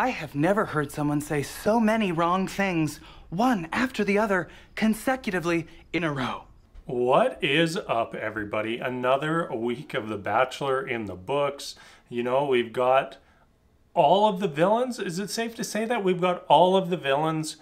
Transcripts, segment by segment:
I have never heard someone say so many wrong things, one after the other, consecutively in a row. What is up, everybody? Another week of The Bachelor in the books. You know, we've got all of the villains. Is it safe to say that we've got all of the villains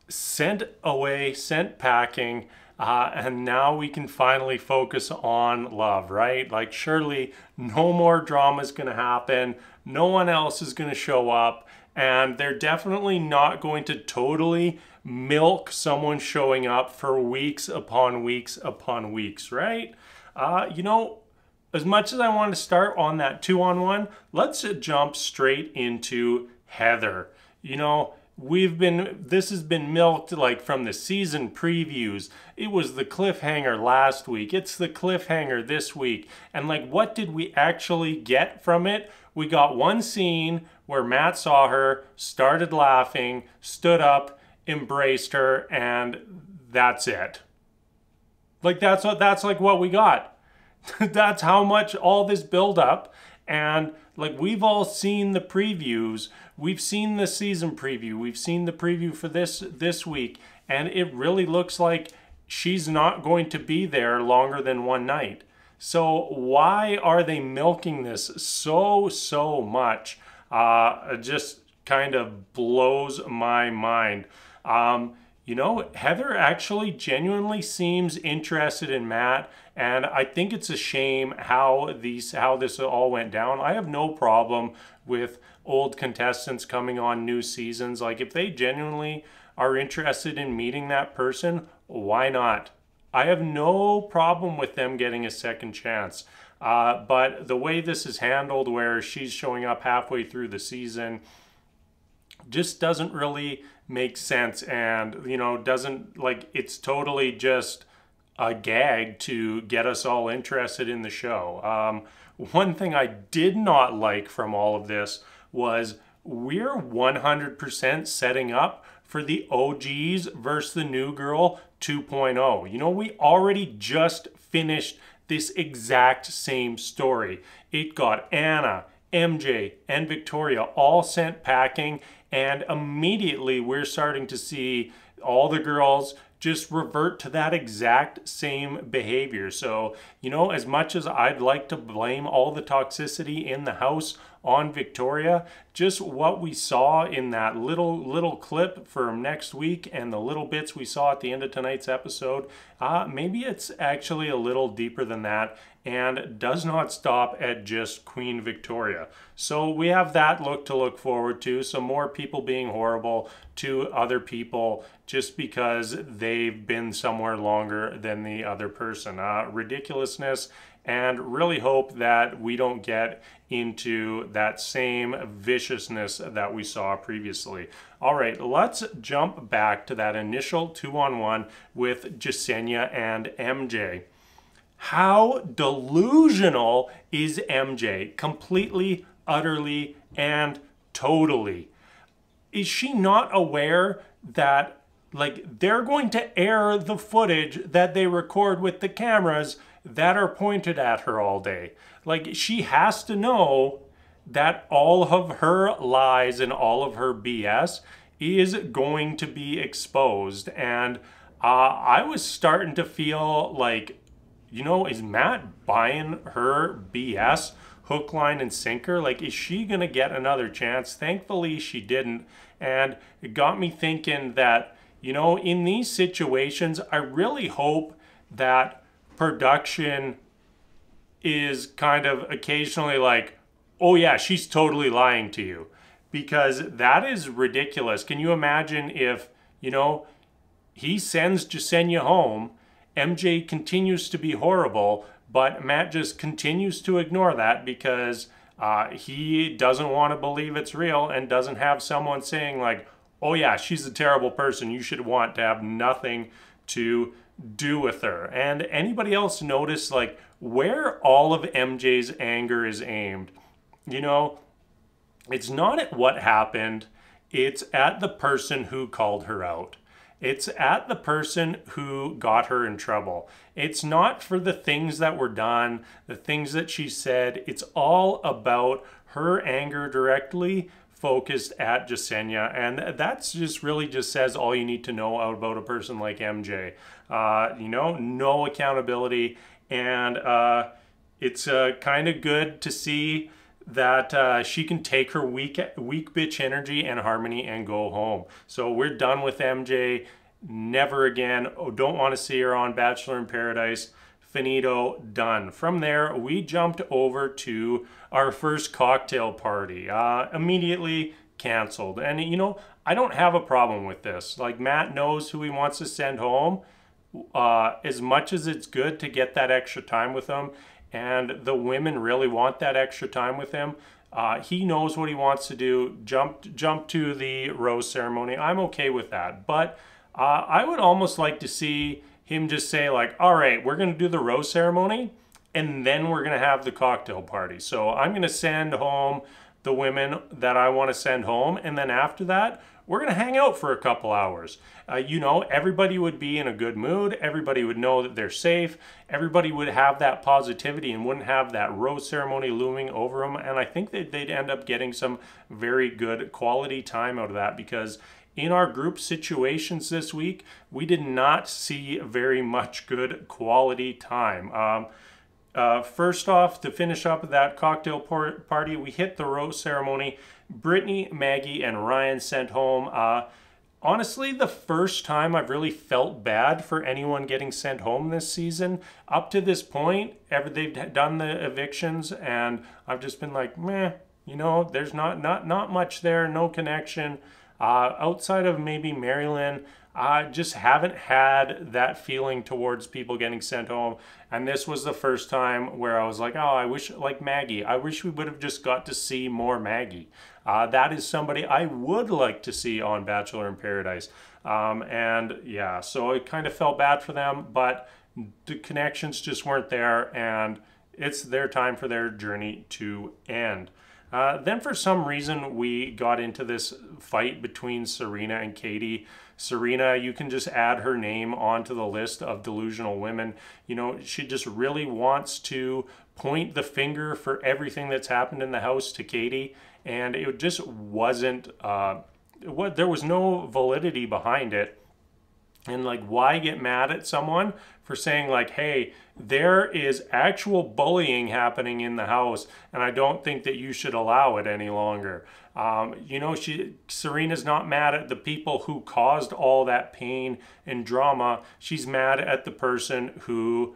sent away, sent packing, and now we can finally focus on love, right? Like, surely no more drama is going to happen. No one else is going to show up, and they're definitely not going to totally milk someone showing up for weeks upon weeks upon weeks, right? You know, as much as I want to start on that 2-on-1, let's jump straight into Heather. You know, this has been milked like from the season previews. It was the cliffhanger last week. It's the cliffhanger this week. And like, what did we actually get from it? We got one scene where Matt saw her, started laughing, stood up, embraced her, and that's it. Like, that's like what we got. That's how much all this build up. And like, we've all seen the previews. We've seen the season preview. We've seen the preview for this week. And it really looks like she's not going to be there longer than one night. So why are they milking this so much? It just kind of blows my mind. You know, Heather actually genuinely seems interested in Matt, and I think it's a shame how this all went down. I have no problem with old contestants coming on new seasons. Like, if they genuinely are interested in meeting that person, why not? I have no problem with them getting a second chance. But the way this is handled, where she's showing up halfway through the season, just doesn't really make sense, and you know, doesn't, like, it's totally just a gag to get us all interested in the show. One thing I did not like from all of this was we're 100% setting up for the OGs versus the new girl 2.0. You know, we already just finished this exact same story. It got Anna, MJ, and Victoria all sent packing, and immediately we're starting to see all the girls just revert to that exact same behavior. So, you know, as much as I'd like to blame all the toxicity in the house on Victoria, just what we saw in that little clip from next week and the little bits we saw at the end of tonight's episode, maybe it's actually a little deeper than that and does not stop at just Queen Victoria. So we have that to look forward to. Some more people being horrible to other people just because they've been somewhere longer than the other person. Ridiculousness, and really hope that we don't get into that same viciousness that we saw previously. All right, let's jump back to that initial 2-on-1 with Jasenia and MJ. How delusional is MJ? Completely, utterly, and totally. Is she not aware that, like, they're going to air the footage that they record with the cameras that are pointed at her all day? Like, she has to know that all of her lies and all of her BS is going to be exposed. And I was starting to feel like, you know, is Matt buying her BS hook, line, and sinker? Like, is she going to get another chance? Thankfully, she didn't. And it got me thinking that, you know, in these situations, I really hope that production is kind of occasionally like, oh yeah, she's totally lying to you. Because that is ridiculous. Can you imagine if, you know, he sends Jasenia home, MJ continues to be horrible, but Matt just continues to ignore that because he doesn't want to believe it's real and doesn't have someone saying like, oh yeah, she's a terrible person, you should want to have nothing to do with her. And anybody else notice like where all of MJ's anger is aimed? You know, it's not at what happened, it's at the person who called her out. It's at the person who got her in trouble. It's not for the things that were done, the things that she said. It's all about her anger directly focused at Jasenia, and that's just really just says all you need to know about a person like MJ. You know, no accountability, and it's kind of good to see that she can take her weak bitch energy and harmony and go home. So we're done with MJ. Never again. Oh, don't want to see her on Bachelor in Paradise. Finito, done. From there, we jumped over to our first cocktail party. Immediately canceled. And, you know, I don't have a problem with this. Like, Matt knows who he wants to send home. As much as it's good to get that extra time with him, and the women really want that extra time with him, he knows what he wants to do. Jump to the rose ceremony. I'm okay with that. But I would almost like to see him just say, like, all right, we're going to do the rose ceremony, and then we're going to have the cocktail party. So I'm going to send home the women that I want to send home, and then after that, we're going to hang out for a couple hours. You know, everybody would be in a good mood. Everybody would know that they're safe. Everybody would have that positivity and wouldn't have that rose ceremony looming over them. And I think that they'd end up getting some very good quality time out of that, because in our group situations this week, we did not see very much good quality time. First off, to finish up that cocktail party, we hit the rose ceremony. Brittany, Maggie, and Ryan sent home. Honestly, the first time I've really felt bad for anyone getting sent home this season. Up to this point, they've done the evictions, and I've just been like, meh, you know, there's not much there, no connection. Outside of maybe Marilyn, I just haven't had that feeling towards people getting sent home. And this was the first time where I was like, oh, I wish, like Maggie, I wish we would have just got to see more Maggie. That is somebody I would like to see on Bachelor in Paradise. And yeah, so it kind of felt bad for them, but the connections just weren't there, and it's their time for their journey to end. Then for some reason, we got into this fight between Serena and Katie. Serena, you can just add her name onto the list of delusional women. You know, she just really wants to point the finger for everything that's happened in the house to Katie. And it just wasn't, there was no validity behind it. And like, why get mad at someone for saying like, hey, there is actual bullying happening in the house, and I don't think that you should allow it any longer. You know, Serena's not mad at the people who caused all that pain and drama. She's mad at the person who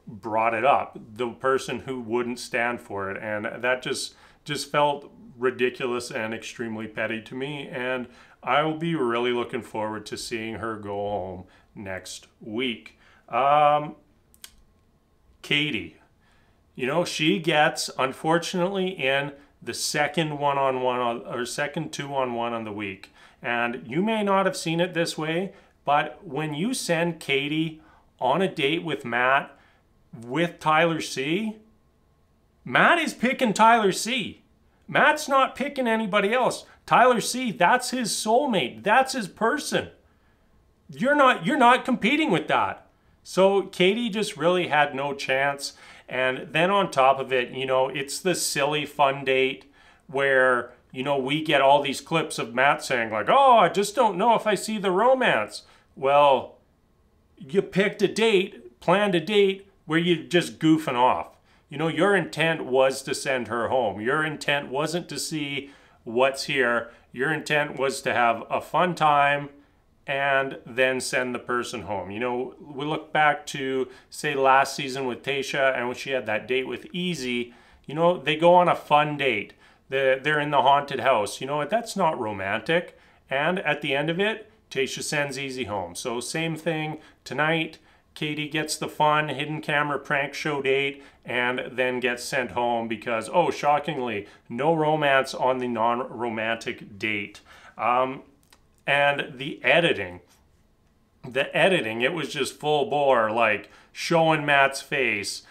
brought it up, the person who wouldn't stand for it. And that just felt ridiculous and extremely petty to me. And I will be really looking forward to seeing her go home next week. Katie, you know, she gets, unfortunately, in the second one-on-one or second two-on-one on the week. And you may not have seen it this way, but when you send Katie on a date with Matt with Tyler C, Matt is picking Tyler C. Matt's not picking anybody else. Tyler C, that's his soulmate. That's his person. You're not competing with that. So Katie just really had no chance. And then on top of it, you know, it's the silly fun date where, you know, we get all these clips of Matt saying like, oh, I just don't know if I see the romance. Well, you picked a date, planned a date where you're just goofing off. You know, your intent was to send her home. Your intent wasn't to see what's here. Your intent was to have a fun time and then send the person home. You know, we look back to, say, last season with Tayshia, and when she had that date with Easy, you know, they go on a fun date. They're in the haunted house. You know what? That's not romantic. And at the end of it, Tayshia sends Easy home. So same thing tonight. Katie gets the fun hidden camera prank show date and then gets sent home because, oh, shockingly, no romance on the non-romantic date. And the editing, it was just full bore, like showing Matt's face,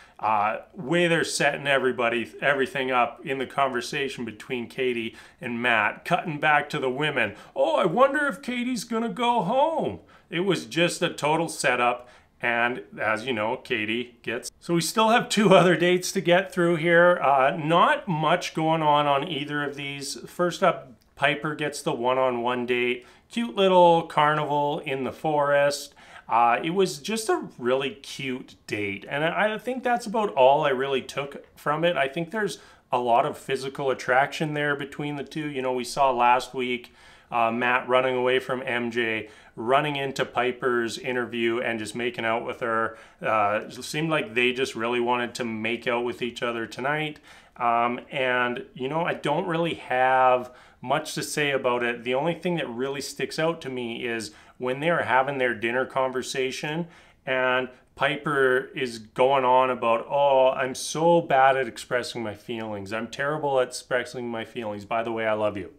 way they're setting everything up in the conversation between Katie and Matt, cutting back to the women. Oh, I wonder if Katie's gonna go home. It was just a total setup. And as you know, Katie gets. So we still have 2 other dates to get through here. Not much going on either of these. First up, Piper gets the one-on-one date. Cute little carnival in the forest. It was just a really cute date. And I think that's about all I really took from it. I think there's a lot of physical attraction there between the two. You know, we saw last week Matt running away from MJ, running into Piper's interview and just making out with her. It seemed like they just really wanted to make out with each other tonight. And, you know, I don't really have much to say about it. The only thing that really sticks out to me is when they're having their dinner conversation and Piper is going on about, oh, I'm so bad at expressing my feelings. I'm terrible at expressing my feelings. By the way, I love you.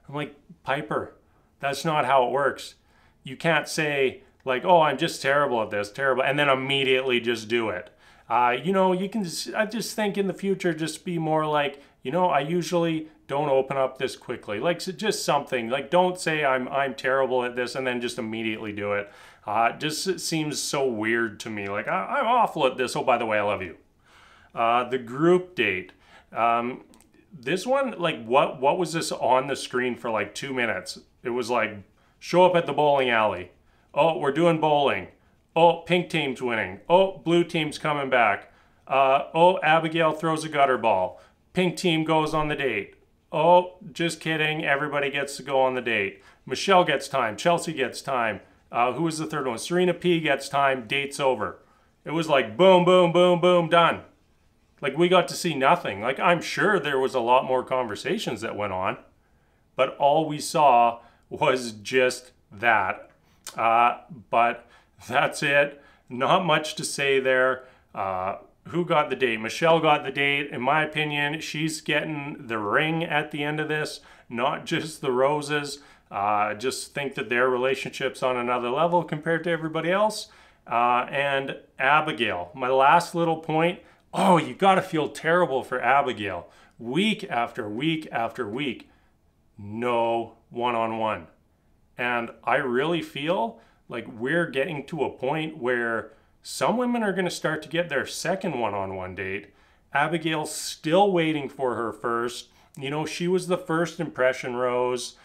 I'm like, Piper, that's not how it works. You can't say like, oh, I'm just terrible at this, terrible, and then immediately just do it. You know, you can, I just think in the future, just be more like, you know, I usually don't open up this quickly. Like just something, like don't say I'm terrible at this and then just immediately do it. Just seems so weird to me. Like I'm awful at this. Oh, by the way, I love you. The group date. This one, like what was this on the screen for like 2 minutes? It was like, show up at the bowling alley. Oh, we're doing bowling. Oh, pink team's winning. Oh, blue team's coming back. Oh, Abigail throws a gutter ball. Pink team goes on the date. Oh, just kidding. Everybody gets to go on the date. Michelle gets time. Chelsea gets time. Who was the third one? Serena P gets time. Date's over. It was like boom, boom, boom, boom, done. Like we got to see nothing. Like I'm sure there was a lot more conversations that went on, but all we saw was just that. But that's it. Not much to say there. Who got the date? Michelle got the date. In my opinion, she's getting the ring at the end of this, not just the roses. Just think that their relationship's on another level compared to everybody else. And Abigail, my last little point. Oh, you got to feel terrible for Abigail. Week after week after week, no one-on-one. And I really feel like we're getting to a point where some women are going to start to get their second one-on-one date. Abigail's still waiting for her first. You know, she was the first impression rose.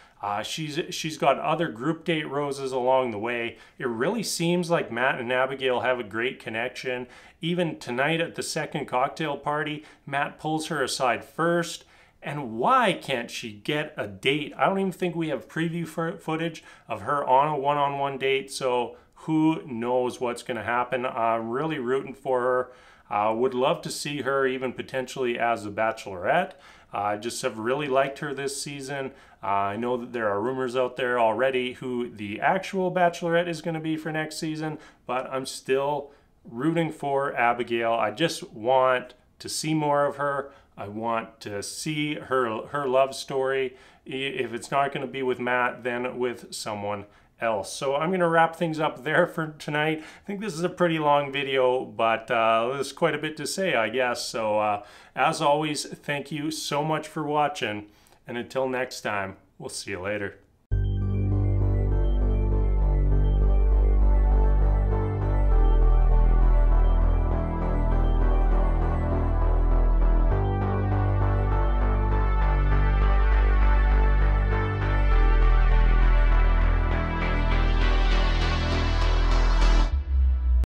She's got other group date roses along the way. It really seems like Matt and Abigail have a great connection. Even tonight at the second cocktail party, Matt pulls her aside first. And why can't she get a date? I don't even think we have preview footage of her on a one-on-one date, so who knows what's going to happen. I'm really rooting for her. Would love to see her even potentially as a Bachelorette. I just have really liked her this season. I know that there are rumors out there already who the actual Bachelorette is going to be for next season, but I'm still rooting for Abigail. I just want to see more of her. I want to see her love story. If it's not going to be with Matt, then with someone else. So I'm going to wrap things up there for tonight. I think this is a pretty long video, but there's quite a bit to say, I guess. So as always, thank you so much for watching. And until next time, we'll see you later.